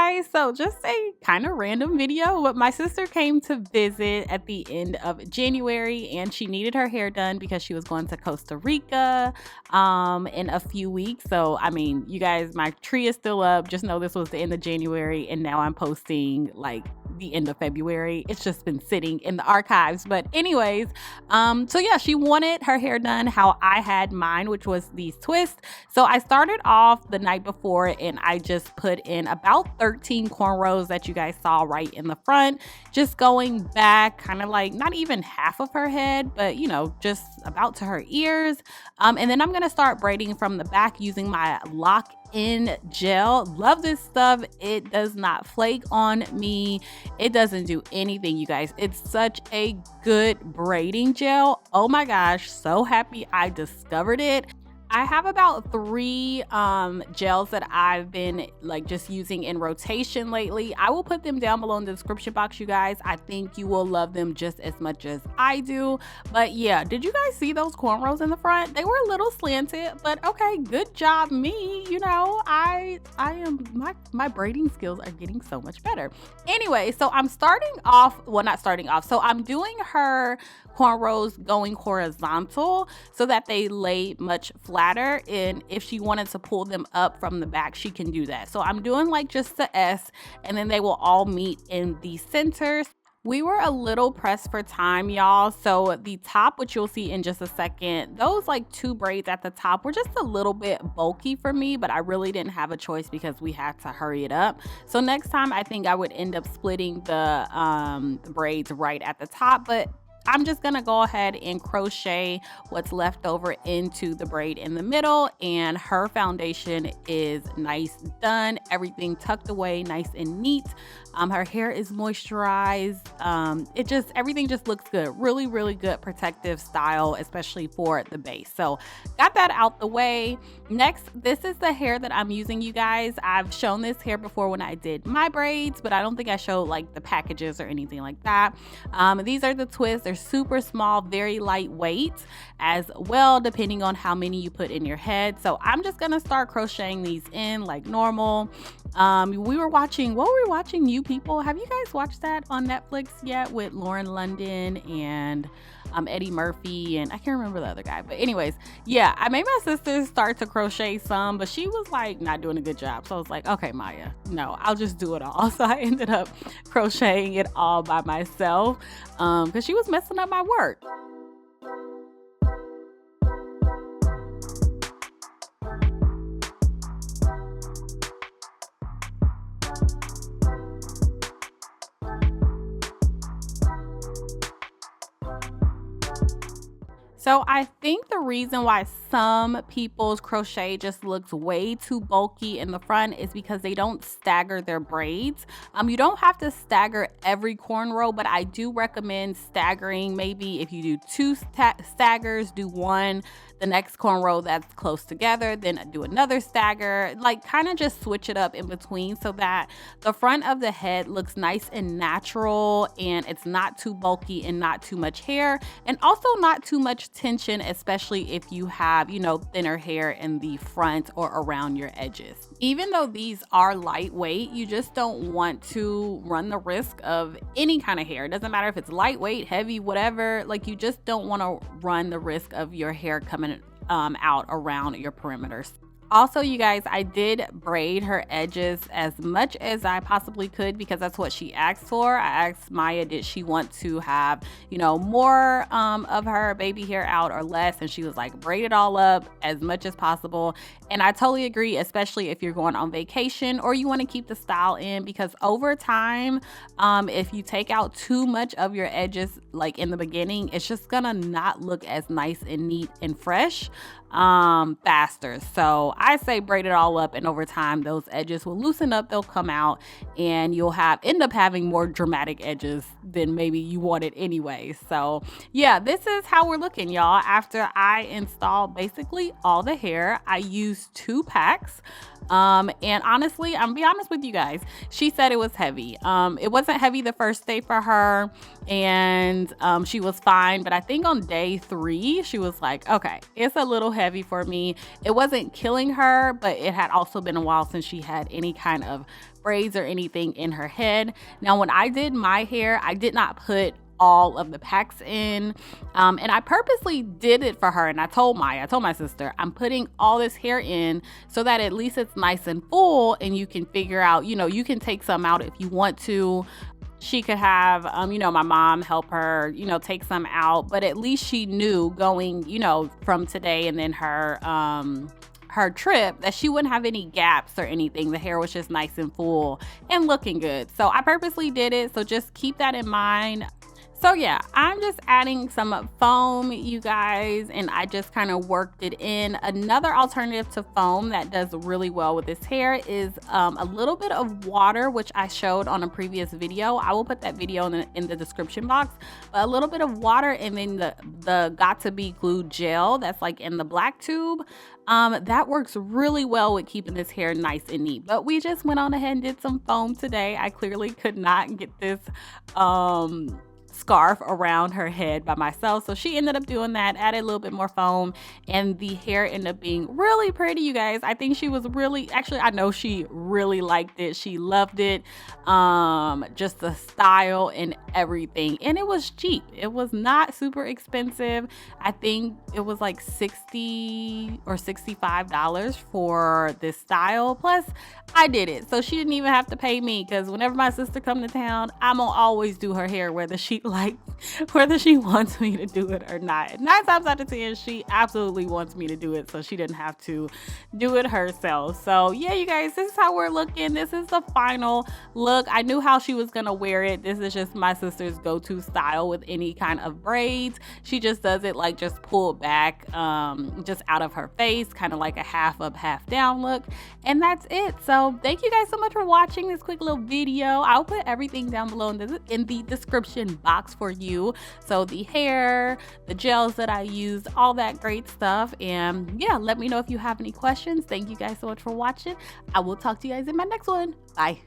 guys, so just a kind of random video, but my sister came to visit at the end of January and she needed her hair done because she was going to Costa Rica in a few weeks. So I mean, you guys, my tree is still up. Just know this was the end of January and now I'm posting like the end of February. It's just been sitting in the archives. But anyways, so yeah, she wanted her hair done how I had mine, which was these twists. So I started off the night before and I just put in about 13 cornrows that you guys saw right in the front, just going back kind of like not even half of her head, but you know, just about to her ears. And then I'm going to start braiding from the back using my lock-in gel. Love this stuff. It does not flake on me. It doesn't do anything, you guys. It's such a good braiding gel. Oh my gosh, so happy I discovered it. I have about 3 gels that I've been like just using in rotation lately. I will put them down below in the description box, you guys. I think you will love them just as much as I do. But yeah, did you guys see those cornrows in the front? They were a little slanted, but okay, good job me. You know, I am, my braiding skills are getting so much better. Anyway, so I'm starting off, well, not starting off. So I'm doing her cornrows going horizontal so that they lay much flatter, and if she wanted to pull them up from the back, she can do that. So I'm doing like just the S, and then they will all meet in the center. We were a little pressed for time, y'all. So the top, which you'll see in just a second, those like 2 braids at the top were just a little bit bulky for me, but I really didn't have a choice because we had to hurry it up. So next time I think I would end up splitting the braids right at the top, but I'm just gonna go ahead and crochet what's left over into the braid in the middle, and her foundation is nice done, everything tucked away nice and neat. Her hair is moisturized. Everything just looks good. Really, really good protective style, especially for the base. So got that out the way. Next, this is the hair that I'm using, you guys. I've shown this hair before when I did my braids, but I don't think I showed like the packages or anything like that. These are the twists. They're super small, very lightweight as well, depending on how many you put in your head. So I'm just gonna start crocheting these in like normal. We were watching, what were we watching? You People. Have you guys watched that on Netflix yet with Lauren London and Eddie Murphy, and I can't remember the other guy, but anyways, yeah, I made my sister start to crochet some, but she was like not doing a good job. So I was like, okay, Maya, no, I'll just do it all. So I ended up crocheting it all by myself because she was messing up my work. So I think the reason why some people's crochet just looks way too bulky in the front is because they don't stagger their braids. You don't have to stagger every cornrow, but I do recommend staggering. Maybe if you do 2 staggers, do 1, the next cornrow that's close together, then do another stagger, like kind of just switch it up in between so that the front of the head looks nice and natural, and it's not too bulky and not too much hair, and also not too much tension, especially if you have, you know, thinner hair in the front or around your edges. Even though these are lightweight, you just don't want to run the risk of any kind of hair. It doesn't matter if it's lightweight, heavy, whatever, like you just don't want to run the risk of your hair coming out around your perimeters. Also, you guys, I did braid her edges as much as I possibly could because that's what she asked for. I asked Maya, did she want to have, you know, more of her baby hair out or less? And she was like, braid it all up as much as possible. And I totally agree, especially if you're going on vacation or you want to keep the style in, because over time, if you take out too much of your edges, like in the beginning, it's just gonna not look as nice and neat and fresh faster. So I say braid it all up, and over time those edges will loosen up, they'll come out, and you'll end up having more dramatic edges than maybe you wanted anyway. So yeah, this is how we're looking, y'all. After I installed basically all the hair, I used 2 packs. And honestly, I'm gonna be honest with you guys, she said it was heavy. It wasn't heavy the first day for her, and she was fine, but I think on day 3 she was like, okay, it's a little heavy for me. It wasn't killing her, but it had also been a while since she had any kind of braids or anything in her head. Now, when I did my hair, I did not put all of the packs in, and I purposely did it for her. And I told my sister, I'm putting all this hair in so that at least it's nice and full, and you can figure out, you can take some out if you want to. She could have, my mom help her, take some out, but at least she knew going, from today and then her trip, that she wouldn't have any gaps or anything. The hair was just nice and full and looking good. So I purposely did it. So just keep that in mind. So yeah, I'm just adding some foam, you guys, and I just kind of worked it in. Another alternative to foam that does really well with this hair is a little bit of water, which I showed on a previous video. I will put that video in the description box. But a little bit of water, and then the Got2b glue gel that's like in the black tube. That works really well with keeping this hair nice and neat. But we just went on ahead and did some foam today. I clearly could not get this scarf around her head by myself, so she ended up doing that, added a little bit more foam, and the hair ended up being really pretty, you guys. I think she was I know she really liked it. She loved it, just the style and everything, and it was cheap. It was not super expensive. I think it was like $60 or $65 for this style, plus I did it, so she didn't even have to pay me, because whenever my sister come to town, I'm gonna always do her hair, whether she wants me to do it or not. 9 times out of 10, she absolutely wants me to do it, so she didn't have to do it herself. So yeah, you guys, this is how we're looking. This is the final look. I knew how she was gonna wear it. This is just my sister's go-to style with any kind of braids. She just does it like just pulled back, just out of her face, kind of like a half up, half down look, and that's it. So thank you guys so much for watching this quick little video. I'll put everything down below in the description box for you. So the hair, the gels that I used, all that great stuff. And yeah, let me know if you have any questions. Thank you guys so much for watching. I will talk to you guys in my next one. Bye.